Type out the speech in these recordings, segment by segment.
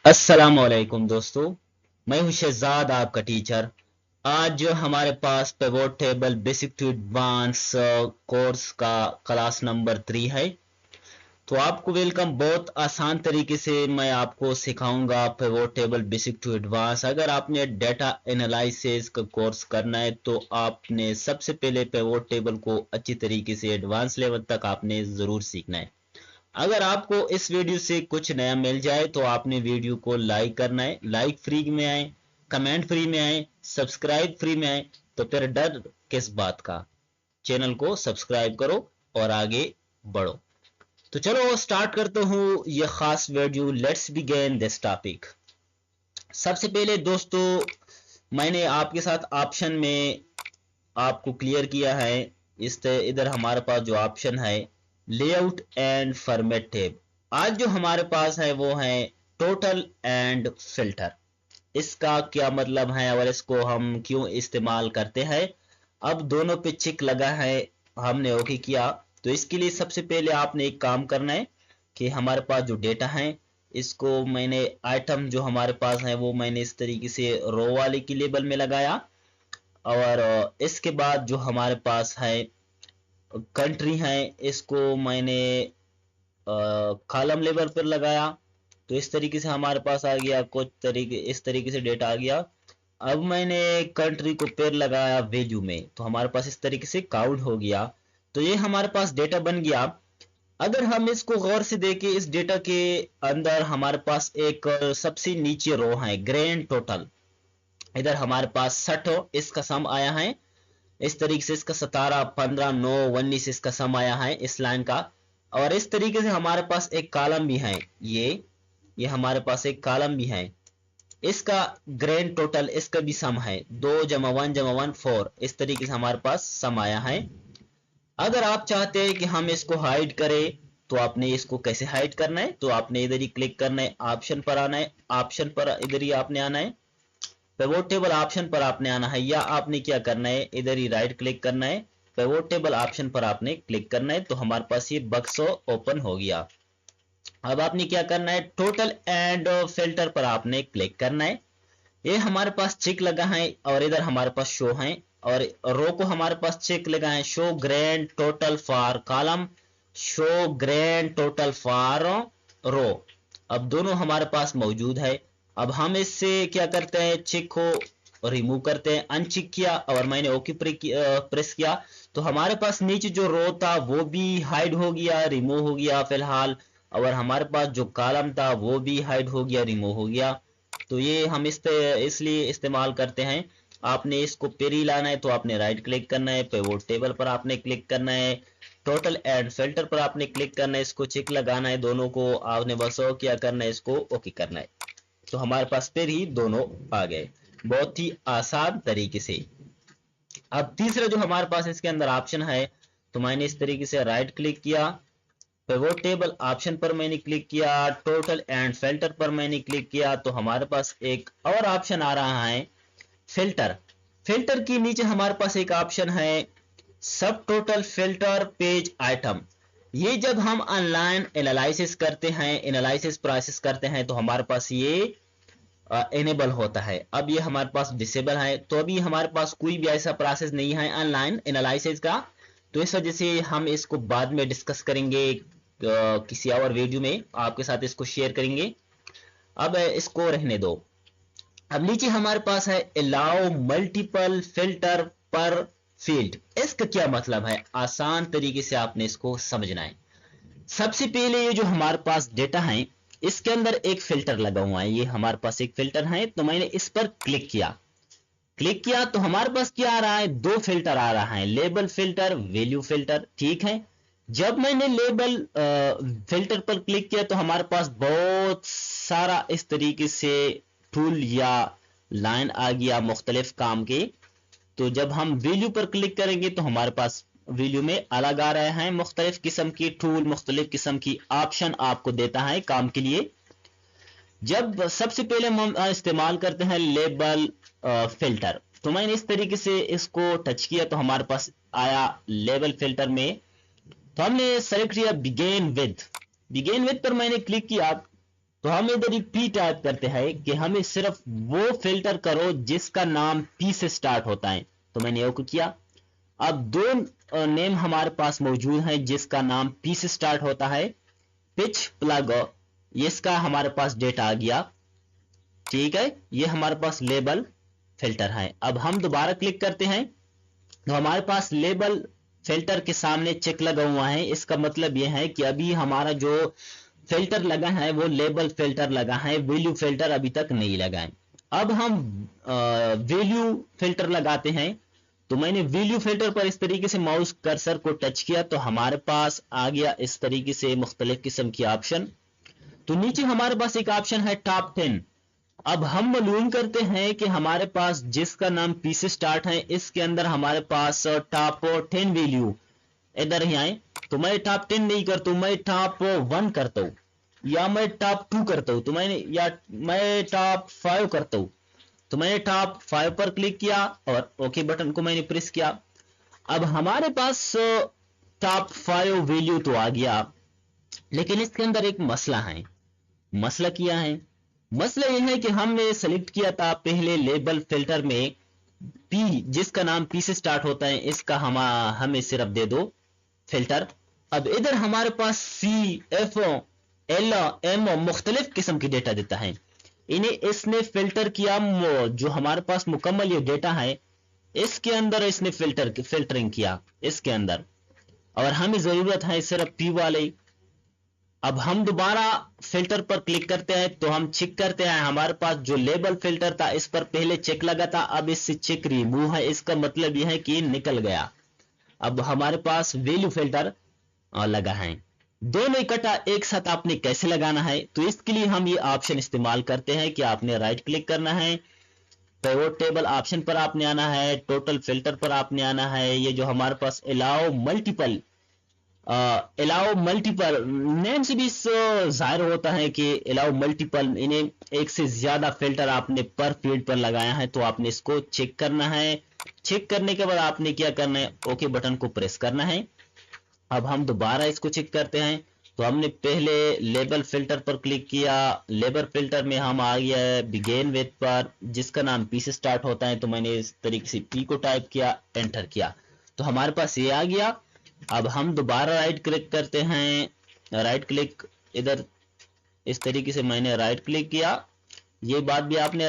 अस्सलाम वालेकुम दोस्तों, मैं हूं शहजाद आपका टीचर। आज जो हमारे पास pivot table basic to advance course का क्लास नंबर 3 है। तो आपको वेलकम। बहुत आसान तरीके से मैं आपको सिखाऊंगा pivot table basic to advance. अगर आपने डेटा एनालिसिस का कोर्स करना है तो आपने सबसे पहले पिवोट टेबल को अच्छी तरीके से एडवांस लेवल तक आपने ज़रूर सीखना है। अगर आपको इस वीडियो से कुछ नया मिल जाए तो आपने वीडियो को लाइक करना है। लाइक फ्री में आए, कमेंट फ्री में आए, सब्सक्राइब फ्री में आए, तो फिर डर किस बात का। चैनल को सब्सक्राइब करो और आगे बढ़ो। तो चलो स्टार्ट करते हूँ ये खास video. Let's begin this topic. सबसे पहले दोस्तों, मैंने आपके साथ ऑप्शन में आपको क्लियर किया है। इधर हमारे पास जो ऑप्शन है लेआउट एंड फॉर्मेट टैब। आज जो हमारे पास है वो है टोटल एंड फिल्टर। इसका क्या मतलब है और इसको हम क्यों इस्तेमाल करते हैं। अब दोनों पे चिक लगा है, हमने ओके किया। तो इसके लिए सबसे पहले आपने एक काम करना है कि हमारे पास जो डेटा है इसको मैंने आइटम जो हमारे पास है वो मैंने इस तरीके से रो वाले की लेबल में लगाया। और इसके बाद जो हमारे पास है कंट्री है इसको मैंने कॉलम लेवल पर लगाया। तो इस तरीके से हमारे पास आ गया, कुछ तरीके इस तरीके से डेटा आ गया। अब मैंने कंट्री को पेर लगाया वैल्यू में, तो हमारे पास इस तरीके से काउंट हो गया। तो ये हमारे पास डेटा बन गया। अगर हम इसको गौर से देखें, इस डेटा के अंदर हमारे पास एक सबसे नीचे रो है ग्रैंड टोटल। इधर हमारे पास 60 इसका सम आया है। इस तरीके से इसका 17, 15, 9, 19 इसका सम आया है इस लाइन का। और इस तरीके से हमारे पास एक कॉलम भी है। ये हमारे पास एक कॉलम भी है। इसका ग्रैंड टोटल इसका भी सम है 2 जमा 1 जमा 1 4। इस तरीके से हमारे पास सम आया है। अगर आप चाहते हैं कि हम इसको हाइड करें तो आपने इसको कैसे हाइड करना है, तो आपने इधर ही क्लिक करना है, ऑप्शन पर आना है, ऑप्शन पर इधर ही आपने आना है, पिवोट टेबल ऑप्शन पर आपने आना है, या आपने क्या करना है इधर ही राइट क्लिक करना है, पिवोट टेबल ऑप्शन पर आपने क्लिक करना है। तो हमारे पास ये बक्स ओपन हो गया। अब आपने क्या करना है, टोटल एंड फिल्टर पर आपने क्लिक करना है। ये हमारे पास चेक लगा है और इधर हमारे पास शो है। और रो को हमारे पास चेक लगा है, show grand total for column, show grand total for row. अब दोनों हमारे पास मौजूद है। अब हम इससे क्या करते हैं, चेक को रिमूव करते हैं। अनचेक किया और मैंने ओके प्रेस किया तो हमारे पास नीचे जो रो था वो भी हाइड हो गया, रिमूव हो गया फिलहाल। और हमारे पास जो कॉलम था वो भी हाइड हो गया, रिमूव हो गया। तो ये हम इसलिए इस्तेमाल करते हैं। आपने इसको पेरी लाना है तो आपने राइट क्लिक करना है, पिवोट टेबल पर आपने क्लिक करना है, टोटल एंड फिल्टर पर आपने क्लिक करना है, इसको चेक लगाना है दोनों को। आपने बस क्या करना है, इसको ओके करना है। तो हमारे पास फिर ही दोनों आ गए, बहुत ही आसान तरीके से। अब तीसरा जो हमारे पास इसके अंदर ऑप्शन है, तो मैंने इस तरीके से राइट क्लिक किया, पिवोट टेबल ऑप्शन पर मैंने क्लिक किया, टोटल एंड फिल्टर पर मैंने क्लिक किया। तो हमारे पास एक और ऑप्शन आ रहा है फिल्टर। फिल्टर के नीचे हमारे पास एक ऑप्शन है सब टोटल फिल्टर पेज आइटम। ये जब हम ऑनलाइन एनालिसिस करते हैं, एनालिसिस प्रोसेस करते हैं, तो हमारे पास ये इनेबल होता है। अब ये हमारे पास डिसेबल है, तो अभी हमारे पास कोई भी ऐसा प्रोसेस नहीं है ऑनलाइन एनालिसिस का। तो इस वजह से हम इसको बाद में डिस्कस करेंगे, किसी और वीडियो में आपके साथ इसको शेयर करेंगे। अब इसको रहने दो। अब नीचे हमारे पास है अलाउ मल्टीपल फिल्टर पर फील्ड। इसका क्या मतलब है, आसान तरीके से आपने इसको समझना है। सबसे पहले ये जो हमारे पास डेटा है इसके अंदर एक फिल्टर लगा हुआ है। ये हमारे पास एक फिल्टर है, तो मैंने इस पर क्लिक किया तो हमारे पास क्या आ रहा है, दो फिल्टर आ रहा है, लेबल फिल्टर, वैल्यू फिल्टर। ठीक है। जब मैंने लेबल फिल्टर पर क्लिक किया तो हमारे पास बहुत सारा इस तरीके से टूल या लाइन आ गया मुख्तलिफ काम के। तो जब हम वैल्यू पर क्लिक करेंगे तो हमारे पास वैल्यू में अलग आ रहे हैं, मुख्तलिफ किस्म की टूल, मुख्तलिफ किस्म की ऑप्शन आपको देता है काम के लिए। जब सबसे पहले हम इस्तेमाल करते हैं लेबल फिल्टर, तो मैंने इस तरीके से इसको टच किया तो हमारे पास आया लेबल फिल्टर में। तो हमने सेलेक्ट किया बिगेन विद पर मैंने क्लिक किया तो हम इधर ही पी टाइप करते हैं कि हमें सिर्फ वो फिल्टर करो जिसका नाम पी से स्टार्ट होता है। तो मैंने ओके किया। अब दो नेम हमारे पास मौजूद हैं जिसका नाम पी से स्टार्ट होता है। पिच प्लग, इसका हमारे पास डेटा आ गया। ठीक है, ये हमारे पास लेबल फिल्टर है। अब हम दोबारा क्लिक करते हैं तो हमारे पास लेबल फिल्टर के सामने चेक लगा हुआ है। इसका मतलब यह है कि अभी हमारा जो फिल्टर लगा है वो लेबल फिल्टर लगा है, वैल्यू फिल्टर अभी तक नहीं लगा है। अब हम वैल्यू फिल्टर लगाते हैं। तो मैंने वैल्यू फिल्टर पर इस तरीके से माउस कर्सर को टच किया तो हमारे पास आ गया इस तरीके से मुख्तलिफ किस्म की ऑप्शन। तो नीचे हमारे पास एक ऑप्शन है टॉप 10। अब हम मालूम करते हैं कि हमारे पास जिसका नाम पी से स्टार्ट है इसके अंदर हमारे पास टॉप 10 वैल्यू इधर ही आए। तो मैं टॉप 10 नहीं करता हूं, मैं टॉप 1 करता हूं, या मैं टॉप 2 करता हूं, तो मैं टॉप 5 करता हूं। तो मैंने टॉप 5 पर क्लिक किया और ओके बटन को मैंने प्रेस किया। अब हमारे पास टॉप 5 वैल्यू तो आ गया, लेकिन इसके अंदर एक मसला है। मसला क्या है? मसला यह है कि हमने सेलेक्ट किया था पहले लेबल फिल्टर में पी, जिसका नाम पी से स्टार्ट होता है, इसका हमें सिर्फ दे दो फिल्टर। अब इधर हमारे पास सी, एफ, एल, एम मुख्तलिफ किस्म की डेटा देता है। इन्हें इसने फिल्टर किया, जो हमारे पास मुकम्मल ये डेटा है इसके अंदर इसने फिल्टरिंग किया इसके अंदर, और हमें जरूरत है सिर्फ पी वाले। अब हम दोबारा फिल्टर पर क्लिक करते हैं तो हम चेक करते हैं हमारे पास जो लेबल फिल्टर था इस पर पहले चेक लगा था, अब इससे चेक रिमूव है। इसका मतलब यह है कि निकल गया। अब हमारे पास वैल्यू फिल्टर लगा है। दोनों इकट्ठा एक साथ आपने कैसे लगाना है? तो इसके लिए हम ये ऑप्शन इस्तेमाल करते हैं कि आपने राइट क्लिक करना है, पिवोट टेबल ऑप्शन पर आपने आना है, टोटल फिल्टर पर आपने आना है। ये जो हमारे पास अलाउ मल्टीपल नेम से भी जाहिर होता है कि अलाउ मल्टीपल, इन्हें एक से ज्यादा फिल्टर आपने पर फील्ड पर लगाया है, तो आपने इसको चेक करना है। चेक करने के बाद आपने क्या करना है? ओके बटन को प्रेस करना है। अब हम दोबारा इसको चेक करते हैं। तो हमने पहले लेबल फिल्टर पर क्लिक किया, लेबल फिल्टर में हम आ गया है बिगेन विथ पर, जिसका नाम पी से स्टार्ट होता है। तो मैंने इस तरीके से पी को टाइप किया, एंटर किया, तो हमारे पास ये आ गया। अब हम दोबारा राइट क्लिक करते हैं, राइट क्लिक इधर इस तरीके से मैंने राइट क्लिक किया। ये बात भी आपने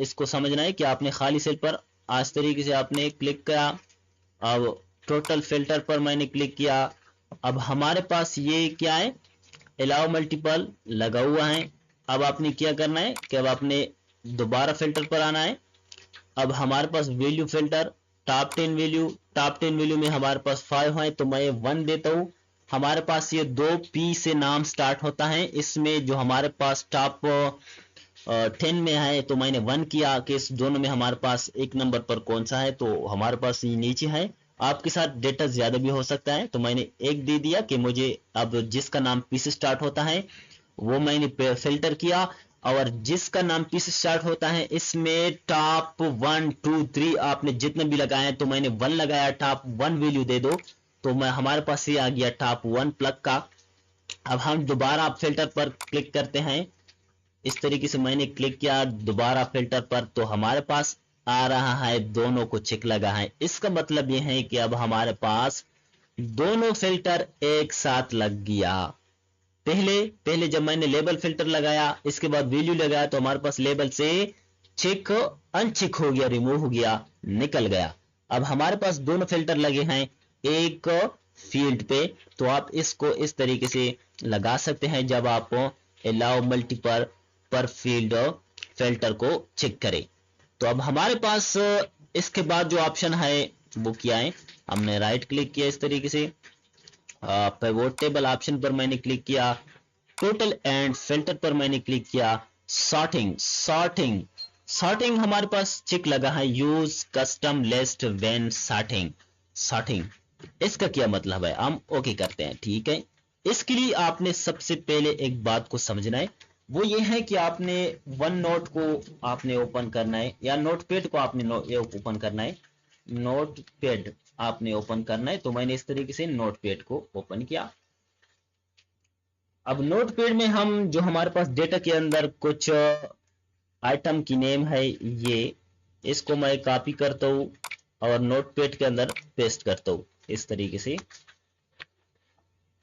इसको समझना है कि आपने खाली सेल पर आज तरीके से आपने क्लिक किया। अब टोटल फिल्टर पर मैंने क्लिक किया। अब हमारे पास ये क्या है? अलाउ मल्टीपल लगा हुआ है। अब आपने क्या करना है कि अब आपने दोबारा फिल्टर पर आना है। अब हमारे पास value filter top 10 value, top 10 value में हमारे पास 5 है, तो मैं 1 देता हूं। हमारे पास ये 2 पी से नाम स्टार्ट होता है, इसमें जो हमारे पास टॉप 10 में है तो मैंने 1 किया कि इस दोनों में हमारे पास एक नंबर पर कौन सा है, तो हमारे पास ये नीचे है। आपके साथ डेटा ज्यादा भी हो सकता है, तो मैंने एक दे दिया कि मुझे अब जिसका नाम पी से स्टार्ट होता है वो मैंने फिल्टर किया, और जिसका नाम पी से स्टार्ट होता है इसमें टॉप 1 2 3 आपने जितने भी लगाए, तो मैंने 1 लगाया, टॉप 1 वैल्यू दे दो। तो मैं हमारे पास ये आ गया टॉप 1 प्लग का। अब हम दोबारा फिल्टर पर क्लिक करते हैं। इस तरीके से मैंने क्लिक किया दोबारा फिल्टर पर, तो हमारे पास आ रहा है दोनों को चेक लगा है। इसका मतलब यह है कि अब हमारे पास दोनों फिल्टर एक साथ लग गया। पहले जब मैंने लेबल फिल्टर लगाया, इसके बाद वैल्यू लगाया, तो हमारे पास लेबल से चेक अनचेक हो गया, रिमूव हो गया, निकल गया। अब हमारे पास दोनों फिल्टर लगे हैं एक फील्ड पे, तो आप इसको इस तरीके से लगा सकते हैं जब आप अलाउ मल्टीपल पर फील्ड फिल्टर को चेक करें। तो अब हमारे पास इसके बाद जो ऑप्शन है वो क्या है? हमने राइट क्लिक किया इस तरीके से, पिवोट टेबल ऑप्शन पर मैंने क्लिक किया, टोटल एंड फिल्टर पर मैंने क्लिक किया, सॉर्टिंग हमारे पास चेक लगा है, use custom list when sorting इसका क्या मतलब है? हम ओके करते हैं। ठीक है, इसके लिए आपने सबसे पहले एक बात को समझना है, वो ये है कि आपने वन नोट को आपने ओपन करना है, या नोटपैड को आपने ओपन करना है। नोटपैड आपने ओपन करना है, तो मैंने इस तरीके से नोटपैड को ओपन किया। अब नोटपैड में हम जो हमारे पास डेटा के अंदर कुछ आइटम की नेम है, ये इसको मैं कॉपी करता हूँ और नोटपैड के अंदर पेस्ट करता हूँ इस तरीके से।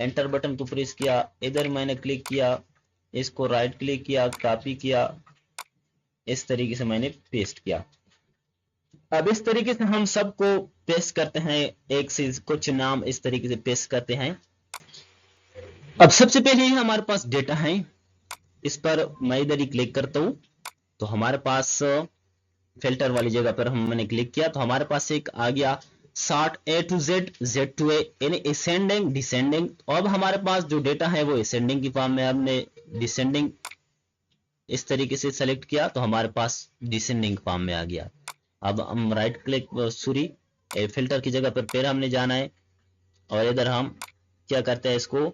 एंटर बटन को प्रेस किया, इधर मैंने क्लिक किया, इसको राइट क्लिक किया, कॉपी किया, इस तरीके से मैंने पेस्ट किया। अब इस तरीके से हम सबको पेस्ट करते हैं, एक से कुछ नाम इस तरीके से पेस्ट करते हैं। अब सबसे पहले हमारे पास डेटा है, इस पर मैं इधर ही क्लिक करता हूं तो हमारे पास फिल्टर वाली जगह पर मैंने क्लिक किया तो हमारे पास एक आ गया sort A to Z, Z to A, यानी असेंडिंग डिसेंडिंग। अब हमारे पास जो डेटा है वो असेंडिंग की फॉर्म में, हमने डिसेंडिंग इस तरीके से सेलेक्ट किया तो हमारे पास डिसेंडिंग फॉर्म में आ गया। अब हम राइट क्लिक फिल्टर की जगह पर फिर हमने जाना है और इधर हम क्या करते हैं, इसको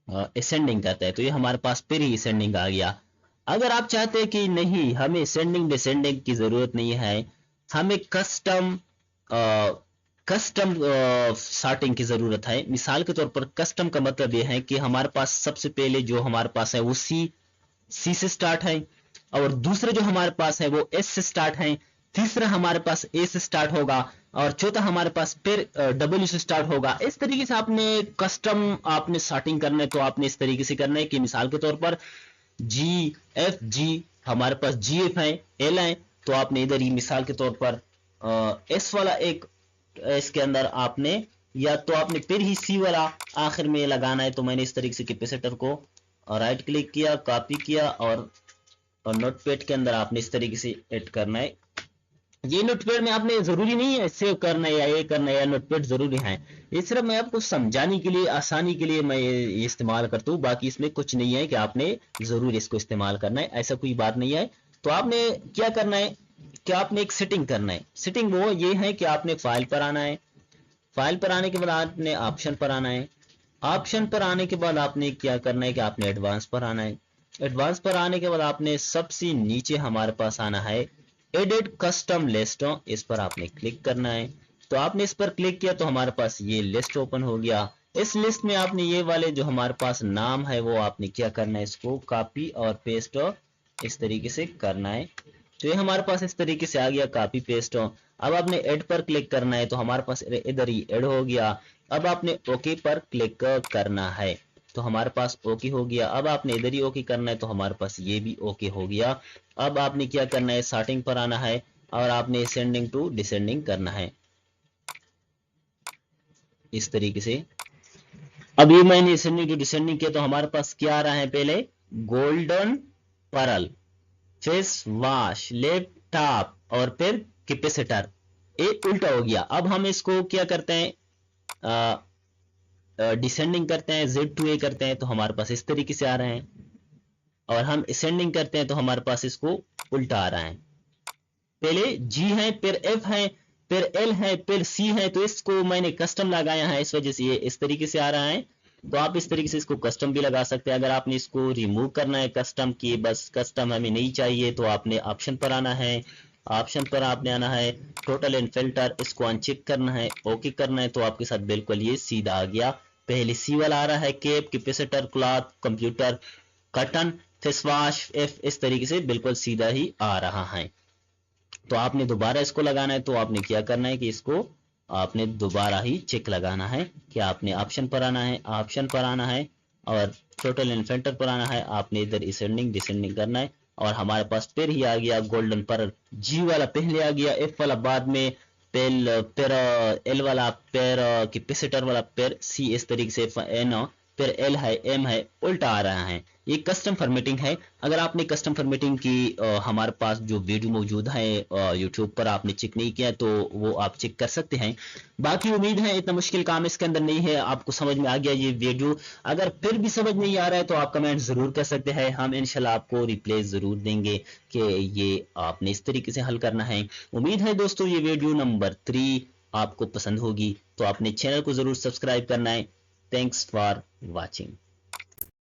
असेंडिंग करते हैं तो ये हमारे पास फिर ही असेंडिंग आ गया। अगर आप चाहते हैं कि नहीं हमें असेंडिंग डिसेंडिंग की जरूरत नहीं है, हमें कस्टम सॉर्टिंग की जरूरत है। मिसाल के तौर पर कस्टम का मतलब यह है कि हमारे पास सबसे पहले जो हमारे पास है वो सी से स्टार्ट है, और दूसरे जो हमारे पास है वो एस से स्टार्ट है, तीसरा हमारे पास ए से स्टार्ट होगा और चौथा हमारे पास फिर डब्ल्यू से स्टार्ट होगा। इस तरीके से आपने कस्टम आपने सॉर्टिंग करना है तो आपने इस तरीके से करना है कि मिसाल के तौर पर जी एफ जी, हमारे पास जी एफ है, एल है, तो आपने इधर ही मिसाल के तौर पर एस वाला एक इसके अंदर आपने या तो आपने फिर ही सी वाला आखिर में लगाना है। तो मैंने इस तरीके से कैपेसिटर को राइट क्लिक किया, कॉपी किया और नोटपैड के अंदर आपने इस तरीके से ऐड करना है। ये नोटपैड में आपने जरूरी नहीं है सेव करना है या ये करना है या नोटपैड जरूरी है, ये सिर्फ मैं आपको समझाने के लिए आसानी के लिए मैं ये इस्तेमाल करता हूँ। बाकी इसमें कुछ नहीं है कि आपने जरूर इसको इस्तेमाल करना है, ऐसा कोई बात नहीं है। तो आपने क्या करना है कि आपने एक सेटिंग करना है। सेटिंग वो ये है कि आपने फाइल पर आना है, फाइल पर आने के बाद आपने ऑप्शन पर आना है, ऑप्शन पर आने के बाद आपने क्या करना है कि आपने एडवांस पर आना है। एडवांस पर आने के बाद आपने सबसे नीचे हमारे पास आना है एडिट कस्टम लिस्ट, इस पर आपने क्लिक करना है। तो आपने इस पर क्लिक किया तो हमारे पास ये लिस्ट ओपन हो गया। इस लिस्ट में आपने ये वाले जो हमारे पास नाम है वो आपने क्या करना है, इसको कॉपी और पेस्ट इस तरीके से करना है। तो ये हमारे पास इस तरीके से आ गया कॉपी पेस्ट। अब आपने ऐड पर क्लिक करना है तो हमारे पास इधर ही ऐड हो गया। अब आपने ओके पर क्लिक करना है तो हमारे पास ओके हो गया। अब आपने इधर ही ओके करना है तो हमारे पास ये भी ओके हो गया। अब आपने क्या करना है, सॉर्टिंग पर आना है और आपने असेंडिंग टू डिसेंडिंग करना है इस तरीके से। अब ये मैंने असेंडिंग टू डिसेंडिंग किया तो हमारे पास क्या आ रहा है, पहले गोल्डन परल, फेस वॉश, लैपटॉप और फिर कैपेसिटर, ये उल्टा हो गया। अब हम इसको क्या करते हैं, डिसेंडिंग करते हैं, Z to A करते हैं तो हमारे पास इस तरीके से आ रहे हैं, और हम असेंडिंग करते हैं तो हमारे पास इसको उल्टा आ रहा है। पहले G है, फिर F है, फिर L है, फिर C है, तो इसको मैंने कस्टम लगाया है, इस वजह से ये इस तरीके से आ रहा है। तो आप इस तरीके से इसको कस्टम भी लगा सकते हैं। अगर आपने इसको रिमूव करना है कस्टम की, बस कस्टम हमें नहीं चाहिए, तो आपने ऑप्शन पर आना है, ऑप्शन पर आपने आना है टोटल एंड फिल्टर, इसको अनचेक करना है, ओके करना है, तो आपके साथ बिल्कुल ये सीधा आ गया। पहले सी वाला आ रहा है, केप, कैपेसिटर, क्लॉथ, कंप्यूटर, कटन, फेस वॉश, एफ, इस तरीके से बिल्कुल सीधा ही आ रहा है। तो आपने दोबारा इसको लगाना है तो आपने क्या करना है कि इसको आपने दोबारा ही चेक लगाना है कि आपने ऑप्शन पर आना है, ऑप्शन पर आना है और टोटल एंड फिल्टर पर आना है, आपने इधर असेंडिंग डिसेंडिंग करना है और हमारे पास फिर ही आ गया गोल्डन पर। जी वाला पहले आ गया, एफ वाला बाद में, फिर एल वाला, फिर कैपेसिटर वाला, फिर सी, इस तरीके से एन, फिर एल है, एम है, उल्टा आ रहा है। ये कस्टम फॉर्मेटिंग है। अगर आपने कस्टम फॉर्मेटिंग की हमारे पास जो वीडियो मौजूद है यूट्यूब पर, आपने चेक नहीं किया तो वो आप चेक कर सकते हैं। बाकी उम्मीद है इतना मुश्किल काम इसके अंदर नहीं है, आपको समझ में आ गया ये वीडियो। अगर फिर भी समझ नहीं आ रहा है तो आप कमेंट जरूर कर सकते हैं, हम इंशाल्लाह आपको रिप्लाई जरूर देंगे कि ये आपने इस तरीके से हल करना है। उम्मीद है दोस्तों ये वीडियो नंबर 3 आपको पसंद होगी, तो आपने चैनल को जरूर सब्सक्राइब करना है। Thanks for watching.